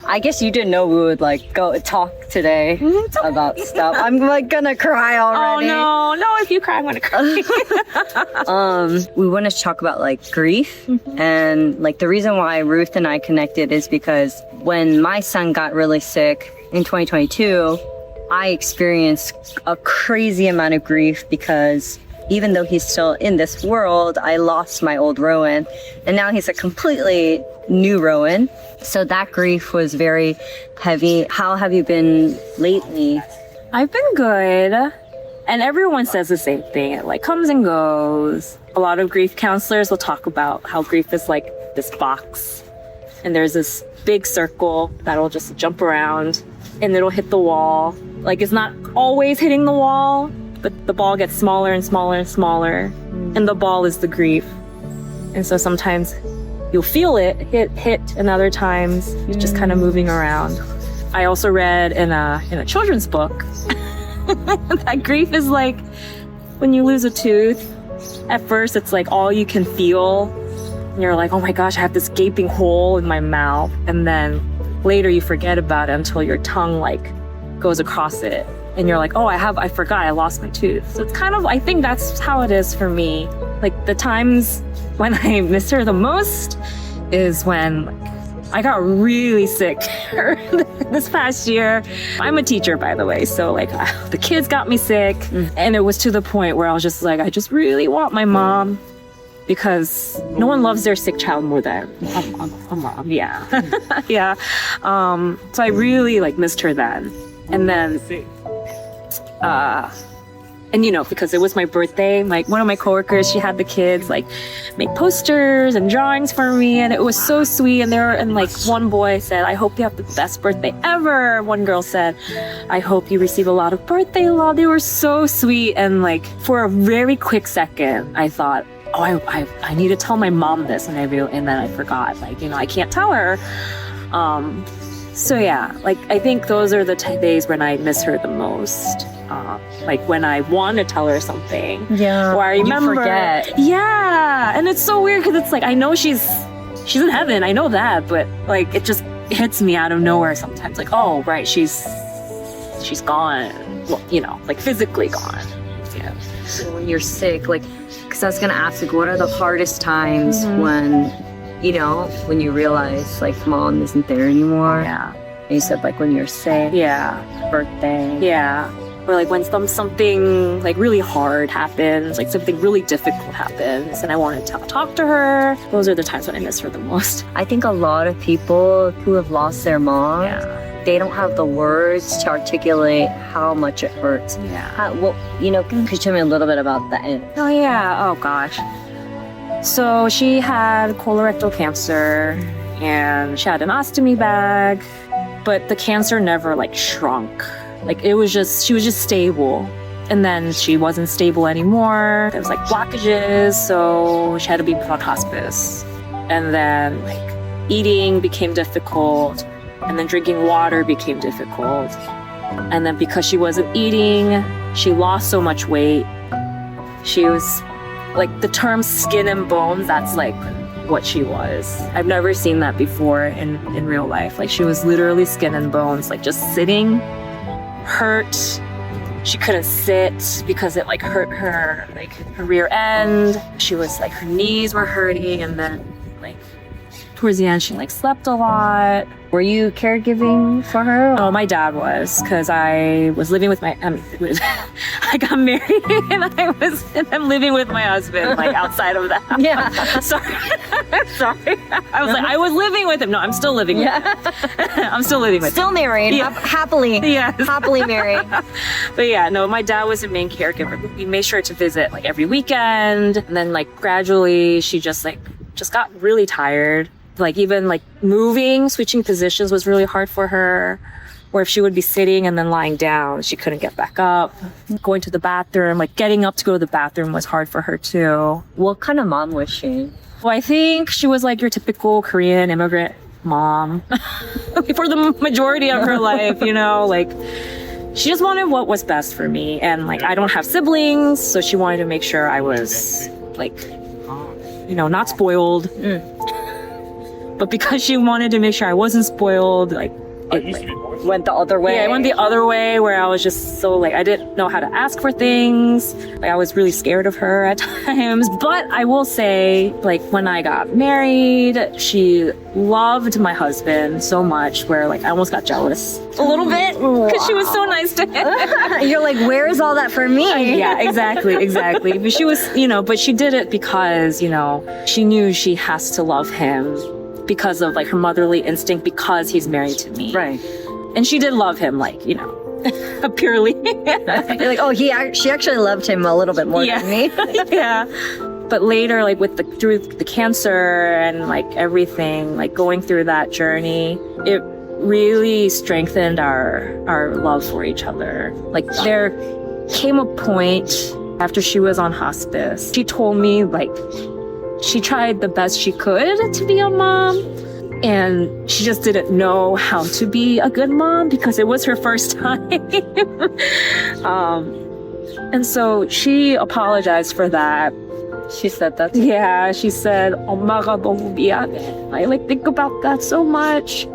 I guess you didn't know we would like go talk today about stuff. I'm like gonna cry already. Oh no, if you cry, I'm gonna cry. We want to talk about like grief, and like the reason why Ruth and I connected is because when my son got really sick in 2022, I experienced a crazy amount of grief because even though he's still in this world, I lost my old Rowan, and now he's a completely new Rowan. So that grief was very heavy. How have you been lately? I've been good. And everyone says the same thing. It like comes and goes. A lot of grief counselors will talk about how grief is like this box. And there's this big circle that'll just jump around and it'll hit the wall. Like it's not always hitting the wall, but the ball gets smaller and smaller and smaller. And the ball is the grief. And so sometimes you'll feel it hit, and other times it's just kind of moving around. I also read in a children's book that grief is like when you lose a tooth. At first, it's like all you can feel. And you're like, oh my gosh, I have this gaping hole in my mouth. And then later you forget about it until your tongue like goes across it. And you're like, oh, I forgot, I lost my tooth. So it's kind of, I think that's how it is for me. Like the times when I miss her the most is when I got really sick this past year. I'm a teacher, by the way. So like the kids got me sick and it was to the point where I was just like, I just really want my mom because no one loves their sick child more than a mom. Yeah. Yeah. So I really like missed her then. And then, and you know, because it was my birthday, like one of my coworkers, she had the kids like make posters and drawings for me, and it was so sweet. And like one boy said, I hope you have the best birthday ever. One girl said, I hope you receive a lot of birthday love. They were so sweet. And like for a very quick second, I thought, oh, I need to tell my mom this, and then I forgot, like, you know, I can't tell her. So yeah, like I think those are the days when I miss her the most. Like when I want to tell her something. Yeah. Or I remember. You forget. Yeah. And it's so weird because it's like, I know she's in heaven. I know that. But like, it just hits me out of nowhere sometimes. Like, oh, right. She's gone. Well, you know, like physically gone. Yeah. So when you're sick, like, because I was going to ask, like, what are the hardest times when, you know, when you realize like mom isn't there anymore? Yeah. And you said like when you're sick. Yeah. Birthday. Yeah. Or like when something like really hard happens, like something really difficult happens and I want to talk to her. Those are the times when I miss her the most. I think a lot of people who have lost their mom, they don't have the words to articulate how much it hurts. Yeah. Well, you know, could you tell me a little bit about that? Oh yeah. Oh gosh. So she had colorectal cancer and she had an ostomy bag, but the cancer never like shrunk. Like she was just stable. And then she wasn't stable anymore. There was like blockages, so she had to be put on hospice. And then like eating became difficult, and then drinking water became difficult. And then because she wasn't eating, she lost so much weight. She was like the term skin and bones, that's like what she was. I've never seen that before in real life. Like she was literally skin and bones, like just sitting hurt. She couldn't sit because it like hurt her, like her rear end. She was like, her knees were hurting, and then like towards the end she like slept a lot. Were you caregiving for her? Oh, my dad was, because I was living with I got married and I'm living with my husband, like outside of that. Yeah. Sorry. I was living with him. No, I'm still living with him. I'm still living with him. Still married, happily. Yes. Happily married. But yeah, no, my dad was the main caregiver. We made sure to visit like every weekend. And then like gradually she just got really tired. Like even like switching positions was really hard for her. Or if she would be sitting and then lying down, she couldn't get back up. Going to the bathroom, like getting up to go to the bathroom was hard for her too. What kind of mom was she? Well, I think she was like your typical Korean immigrant mom for the majority of her life, you know, like she just wanted what was best for me. And like, I don't have siblings, so she wanted to make sure I was like, you know, not spoiled. But because she wanted to make sure I wasn't spoiled, like, it Went the other way. yeah, it went the other way where I was just so like, I didn't know how to ask for things. Like, I was really scared of her at times. But I will say, like, when I got married, she loved my husband so much where, like, I almost got jealous a little bit because she was so nice to him. You're like, where is all that for me? Yeah, exactly. But she was, but she did it because, she knew she has to love him because of, like, her motherly instinct because he's married to me. Right. And she did love him, like, purely. You're like, oh, she actually loved him a little bit more than me. Yeah. But later, like, through the cancer and, like, everything, like, going through that journey, it really strengthened our love for each other. Like, there came a point after she was on hospice. She told me, like, she tried the best she could to be a mom. And she just didn't know how to be a good mom because it was her first time. And so she apologized for that. She said that. Yeah, she said, "Omma가 너무 미안해. I like think about that so much."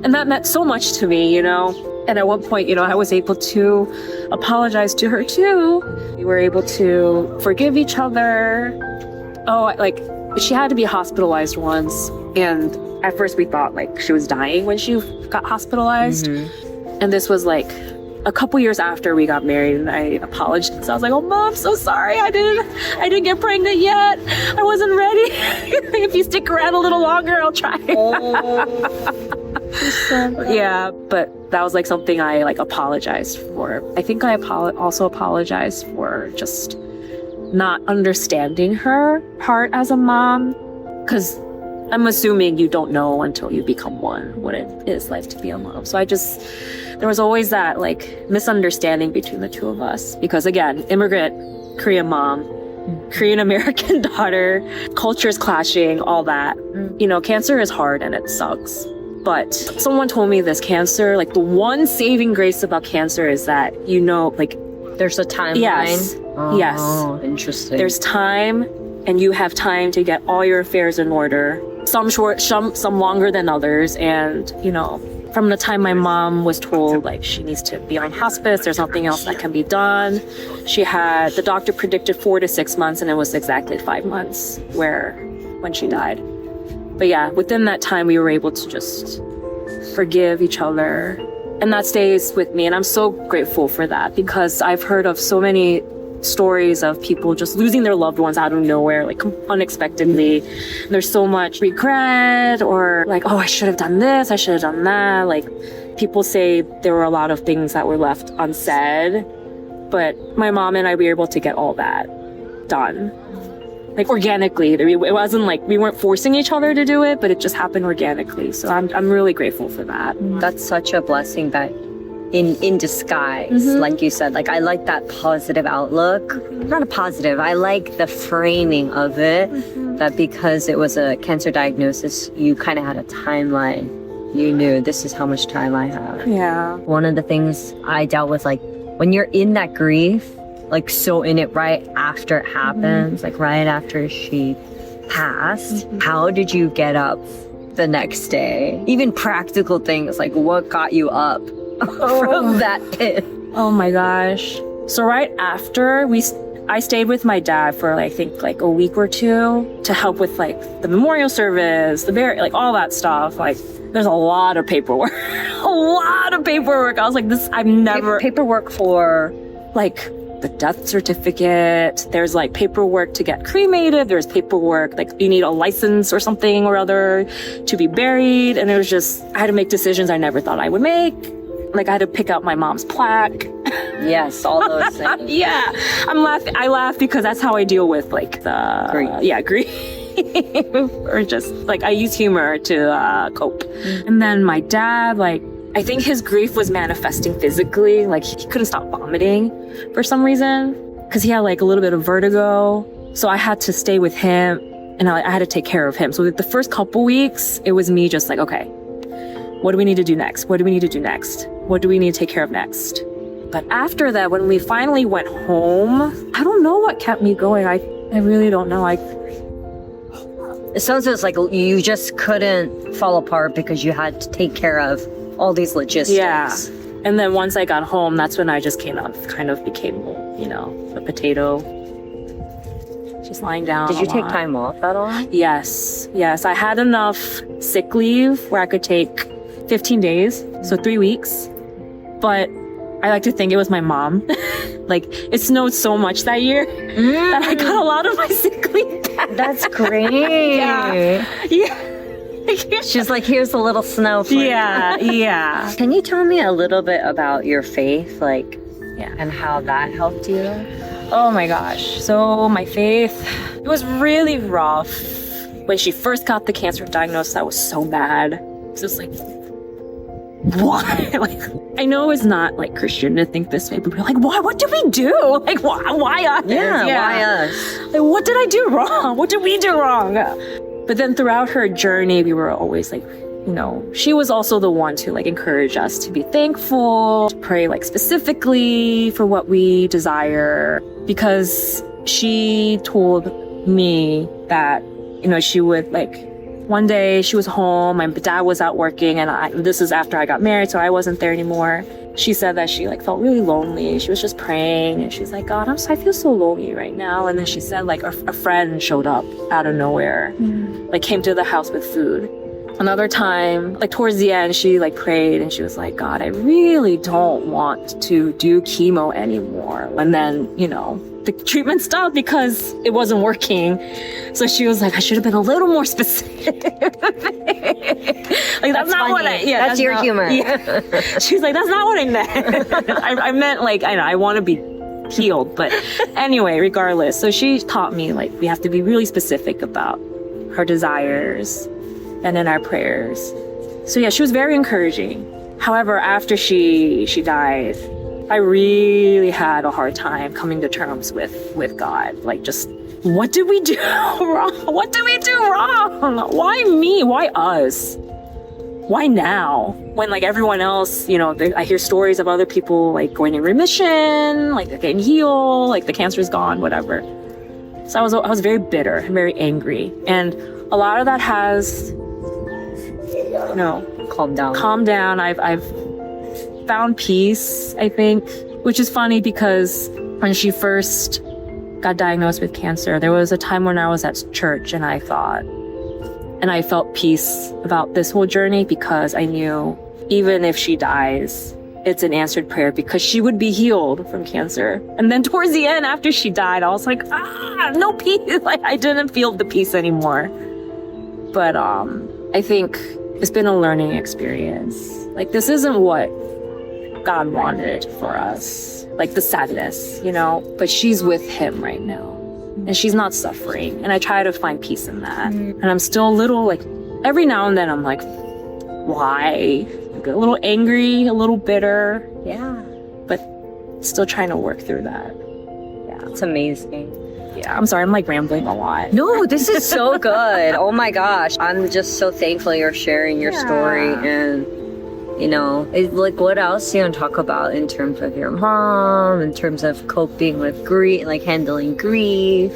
And that meant so much to me, And at one point, I was able to apologize to her too. We were able to forgive each other. Oh, like, she had to be hospitalized once. And at first we thought, like, she was dying when she got hospitalized. Mm-hmm. And this was, like, a couple years after we got married, and I apologized. So I was like, "Oh, Mom, I'm so sorry. I didn't get pregnant yet. I wasn't ready. If you stick around a little longer, I'll try." Yeah, but that was, like, something I, like, apologized for. I think I also apologized for just not understanding her part as a mom, because I'm assuming you don't know until you become one what it is like to be a mom. So there was always that, like, misunderstanding between the two of us because, again, immigrant Korean mom, Korean American daughter, cultures clashing, all that. Cancer is hard and it sucks. But someone told me this cancer, like, the one saving grace about cancer is that, like, there's a timeline. Yes. Oh, yes. Interesting. There's time, and you have time to get all your affairs in order. Some short, some longer than others. And, from the time my mom was told, like, she needs to be on hospice, there's nothing else that can be done. The doctor predicted 4 to 6 months, and it was exactly 5 months when she died. But yeah, within that time, we were able to just forgive each other. And that stays with me. And I'm so grateful for that because I've heard of so many stories of people just losing their loved ones out of nowhere, like, unexpectedly. There's so much regret or, like, oh, I should have done this, I should have done that. Like, people say there were a lot of things that were left unsaid. But my mom and I were able to get all that done. Like, organically. It wasn't like we weren't forcing each other to do it, but it just happened organically. So I'm really grateful for that. That's such a blessing that in disguise, like you said. Like, I like that positive outlook. Not a positive. I like the framing of it. That because it was a cancer diagnosis, you kind of had a timeline. You knew this is how much time I have. Yeah. One of the things I dealt with, like, when you're in that grief, like, so in it right after it happens, like right after she passed, how did you get up the next day? Even practical things, like, what got you up from that pit? Oh my gosh. So right after I stayed with my dad for, I think, like, a week or two to help with, like, the memorial service, like, all that stuff. Like, there's a lot of paperwork. A lot of paperwork. I was like, I've never... Paperwork for... Like, the death certificate. There's, like, paperwork to get cremated. There's paperwork, like, you need a license or something or other to be buried. And it was just, I had to make decisions I never thought I would make. Like, I had to pick out my mom's plaque. Yes, all those things. Yeah. I laugh because that's how I deal with, like, the... Grief. Yeah, grief. Or just, like, I use humor to cope. And then my dad, like, I think his grief was manifesting physically. Like, he couldn't stop vomiting for some reason because he had, like, a little bit of vertigo. So I had to stay with him and I had to take care of him. So the first couple weeks, it was me just like, okay, what do we need to do next? What do we need to do next? What do we need to take care of next? But after that, when we finally went home, I don't know what kept me going. I really don't know. It sounds like you just couldn't fall apart because you had to take care of all these logistics. Yeah. And then once I got home, that's when I just kind of became, you know, a potato. Just lying down. Did you take time off at all? Yes. I had enough sick leave where I could take 15 days, so 3 weeks. But I like to think it was my mom. Like, it snowed so much that year that I got a lot of my sick leave back. That's great. Yeah. She's like, here's a little snow for you. Yeah. Can you tell me a little bit about your faith, and how that helped you? Oh my gosh. So my faith, it was really rough. When she first got the cancer diagnosis, I was so mad. It was just like, why? Like, I know it's not like Christian to think this way, but we're like, why? What did we do? Like, why us? Yeah, why us? Like, what did I do wrong? What did we do wrong? But then throughout her journey, we were always like, you know, she was also the one to like encourage us to be thankful, to pray like specifically for what we desire, because she told me that, you know, she would like, one day she was home, my dad was out working, and this is after I got married, so I wasn't there anymore. She said that she like felt really lonely. She was just praying, and she's like, God, I feel so lonely right now. And then she said like a friend showed up out of nowhere, like came to the house with food. Another time, like towards the end, she like prayed and she was like, God, I really don't want to do chemo anymore. And then, you know, the treatment stopped because it wasn't working. So she was like, I should have been a little more specific. Like, that's not funny. what that's your humor. Yeah. She's like, that's not what I meant. I meant like, I want to be healed. But anyway, regardless. So she taught me like, we have to be really specific about her desires and in our prayers. So yeah, she was very encouraging. However, after she died, I really had a hard time coming to terms with God. Like, just, what did we do wrong? What did we do wrong? Why me? Why us? Why now? When like everyone else, you know, I hear stories of other people like going in remission, like they're getting healed, like the cancer's gone, whatever. So I was very bitter and very angry. And a lot of that has, you know, calmed down. I've found peace, I think, which is funny because when she first got diagnosed with cancer, there was a time when I was at church and I felt peace about this whole journey because I knew even if she dies, it's an answered prayer because she would be healed from cancer. And then towards the end, after she died, I was like, no peace. Like, I didn't feel the peace anymore. But I think it's been a learning experience. Like, this isn't what God wanted for us. Like, the sadness, you know? But she's with him right now. And she's not suffering. And I try to find peace in that. And I'm still a little, like, every now and then I'm like, why? Like, a little angry, a little bitter. Yeah. But still trying to work through that. Yeah, it's amazing. Yeah, I'm sorry, I'm like rambling a lot. No, this is so good. Oh my gosh. I'm just so thankful you're sharing your story. And, you know, like, what else do you want to talk about in terms of your mom, in terms of coping with grief, like handling grief?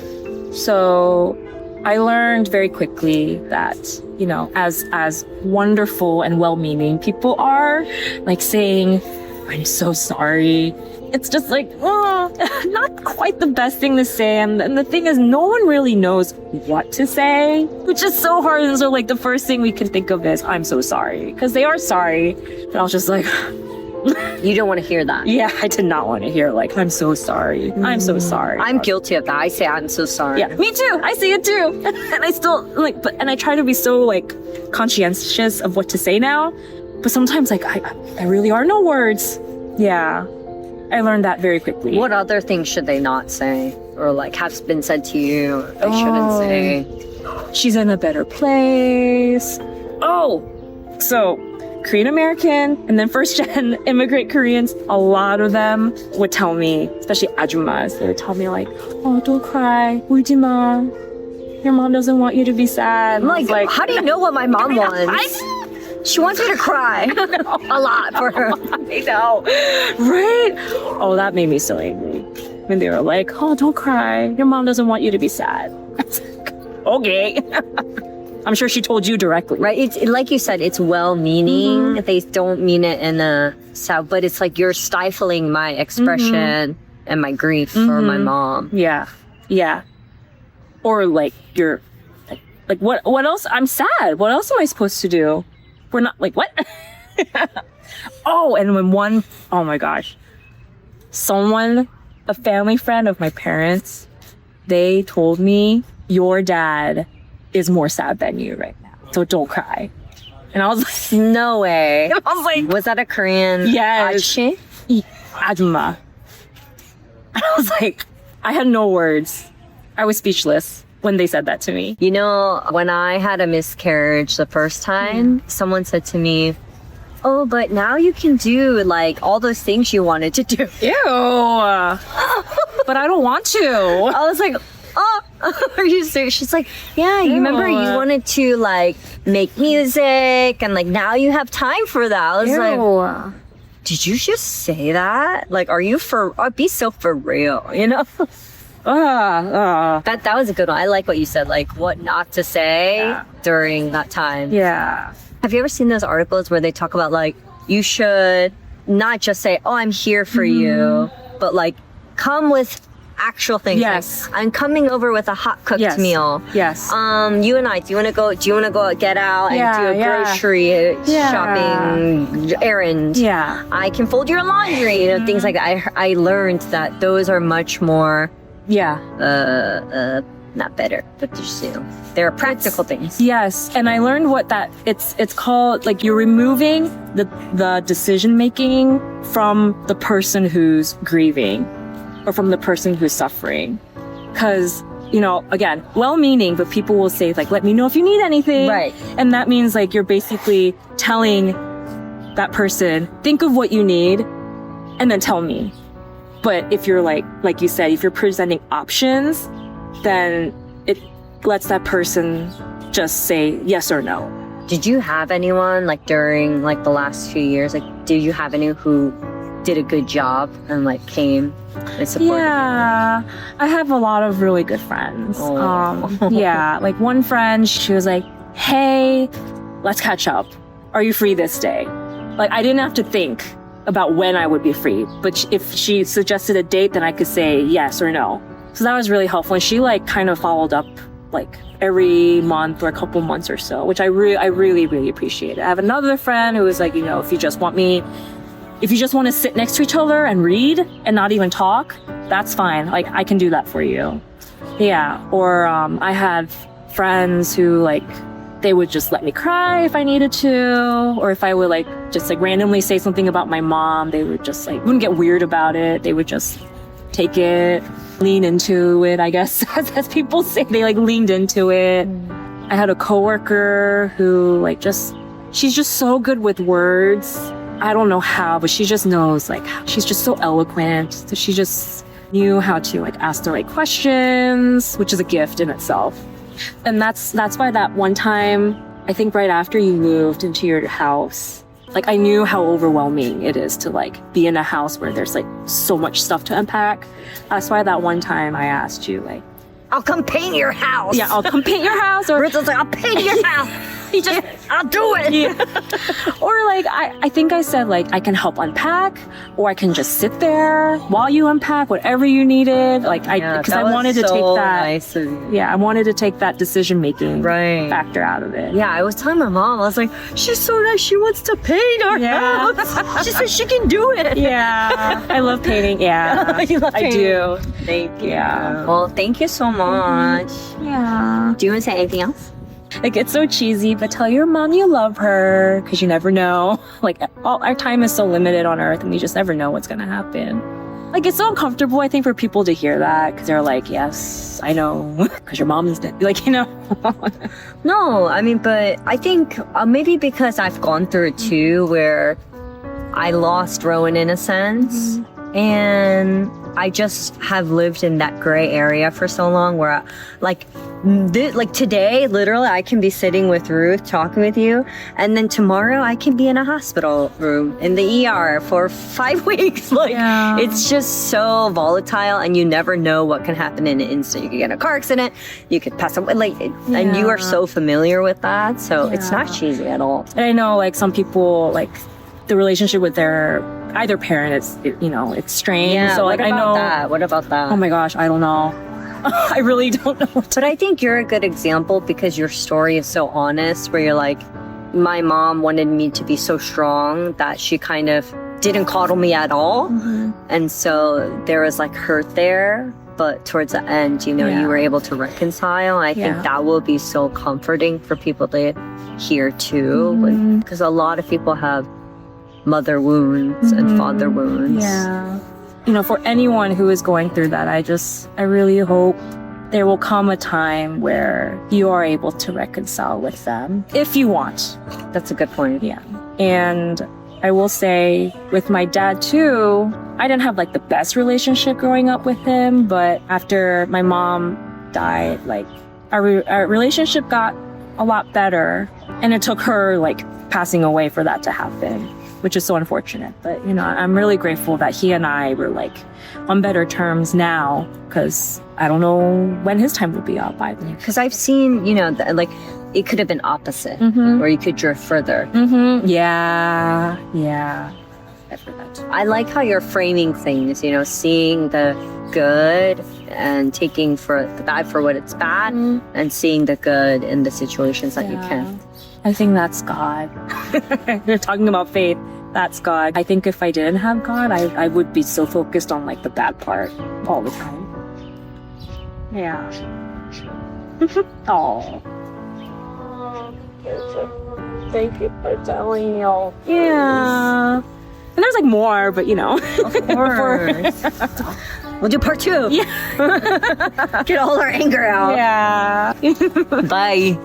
So I learned very quickly that, you know, as wonderful and well-meaning people are, like saying, I'm so sorry, it's just like, not quite the best thing to say. And the thing is, no one really knows what to say, which is so hard. And so like the first thing we can think of is, I'm so sorry, because they are sorry. But I was just like, you don't want to hear that. Yeah, I did not want to hear like, I'm so sorry. I'm so sorry. I'm guilty of that. I say I'm so sorry. Yeah, me too. I say it too. And I still like, and I try to be so like conscientious of what to say now. But sometimes like, there really are no words. Yeah. I learned that very quickly. What other things should they not say? Or like have been said to you they shouldn't say? She's in a better place. So Korean American and then first gen immigrant Koreans, a lot of them would tell me, especially ajumas, they would tell me like, oh, don't cry, 울지 마. Your mom doesn't want you to be sad. I'm like, how do you know what my mom wants? She wants me to cry a lot for her. I know, right? Oh, that made me so angry when they were like, oh, don't cry. Your mom doesn't want you to be sad. okay. I'm sure she told you directly. Right. It's like you said, it's well-meaning. They don't mean it in a sad, but it's like you're stifling my expression and my grief for my mom. Yeah. Yeah. Or like you're like what else? I'm sad. What else am I supposed to do? We're not like what? Oh, and oh my gosh. A family friend of my parents, they told me your dad is more sad than you right now. So don't cry. And I was like, No way. I was like, Was that a Korean? yes. aji? Ajumma. And I was like, I had no words. I was speechless when they said that to me. You know, when I had a miscarriage the first time, someone said to me, oh, but now you can do like all those things you wanted to do. Ew. But I don't want to. I was like, oh, are you serious? She's like, yeah, you remember you wanted to like make music and like now you have time for that. I was like, did you just say that? Like, are you be so for real, you know? That was a good one. I like what you said, like what not to say during that time. Yeah. Have you ever seen those articles where they talk about like you should not just say, oh, I'm here for you, but like come with actual things. Yes. Like, I'm coming over with a hot cooked meal. Yes. You and I, do you want to go get out and do a grocery shopping errand? Yeah. I can fold your laundry, you know, things like that. I learned that those are much more not better, but just, you know, they're practical things. Yes, and I learned it's called, like, you're removing the decision making from the person who's grieving or from the person who's suffering. Because, you know, again, well-meaning, but people will say like, let me know if you need anything. Right. And that means like you're basically telling that person, think of what you need and then tell me. But if you're like you said, if you're presenting options, then it lets that person just say yes or no. Did you have anyone like during like the last few years, like did you have anyone who did a good job and like came and supported you? Yeah, I have a lot of really good friends. Yeah, like one friend, she was like, hey, let's catch up. Are you free this day? Like, I didn't have to think about when I would be free, but if she suggested a date, then I could say yes or no. So that was really helpful. And she like kind of followed up like every month or a couple months or so, which I really, really appreciate. I have another friend who was like, you know, if you just want to sit next to each other and read and not even talk, that's fine. Like, I can do that for you. Yeah. Or I had friends who like, they would just let me cry if I needed to, or if I would like just like randomly say something about my mom, they would just like, wouldn't get weird about it. They would just take it, lean into it, I guess, as people say. They like leaned into it. I had a coworker who like she's just so good with words. I don't know how, but she just knows, like, she's just so eloquent. So she just knew how to like ask the right questions, which is a gift in itself. And that's why that one time, I think right after you moved into your house, like I knew how overwhelming it is to like be in a house where there's like so much stuff to unpack. That's why that one time I asked you like, I'll come paint your house. Yeah, I'll come paint your house. Or Ruth was like, I'll paint your house. I'll do it. Yeah. Or like, I think I said like, I can help unpack, or I can just sit there while you unpack, whatever you needed. Like because I wanted to take that. Nice of you. Yeah, I wanted to take that decision making factor out of it. Yeah, I was telling my mom, I was like, she's so nice. She wants to paint our house. She said she can do it. Yeah, I love painting. Yeah, You love painting. I do. Thank you. Yeah. Well, thank you so much. Yeah. Do you want to say anything else? Like, it's so cheesy, but tell your mom you love her, because you never know. Like, all our time is so limited on Earth, and we just never know what's gonna happen. Like, it's so uncomfortable, I think, for people to hear that, because they're like, yes, I know, because your mom is dead. Like, you know. No, I mean, but I think maybe because I've gone through it too, where I lost Rowan in a sense. And I just have lived in that gray area for so long where like today, literally, I can be sitting with Ruth talking with you, and then tomorrow I can be in a hospital room in the ER for 5 weeks. Like, it's just so volatile, and you never know what can happen in an instant. You could get in a car accident, you could pass away, and you are so familiar with that, so it's not cheesy at all. And I know, like, some people, like, the relationship with their either parent is, it's strained. Yeah, so, like, what I know. What about that? Oh my gosh, I don't know. I really don't know. But I think you're a good example because your story is so honest, where you're like, my mom wanted me to be so strong that she kind of didn't coddle me at all. Mm-hmm. And so there was like hurt there. But towards the end, you were able to reconcile. I think that will be so comforting for people to hear too. Because a lot of people have mother wounds and father wounds. Yeah. For anyone who is going through that, I really hope there will come a time where you are able to reconcile with them, if you want. That's a good point. Yeah. And I will say, with my dad too, I didn't have like the best relationship growing up with him, but after my mom died, like our relationship got a lot better, and it took her like passing away for that to happen, which is so unfortunate. But, I'm really grateful that he and I were like on better terms now, because I don't know when his time will be up either. Because I've seen, like it could have been opposite, or you could drift further. Yeah. I forgot. I like how you're framing things, seeing the good and taking for the bad for what it's bad, and seeing the good in the situations that you can. I think that's God. You're talking about faith. That's God. I think if I didn't have God, I would be so focused on like the bad part all the time. Yeah. Oh. Thank you for telling me all. Yeah. And there's like more, but Of course. We'll do part 2. Yeah. Get all our anger out. Yeah. Bye.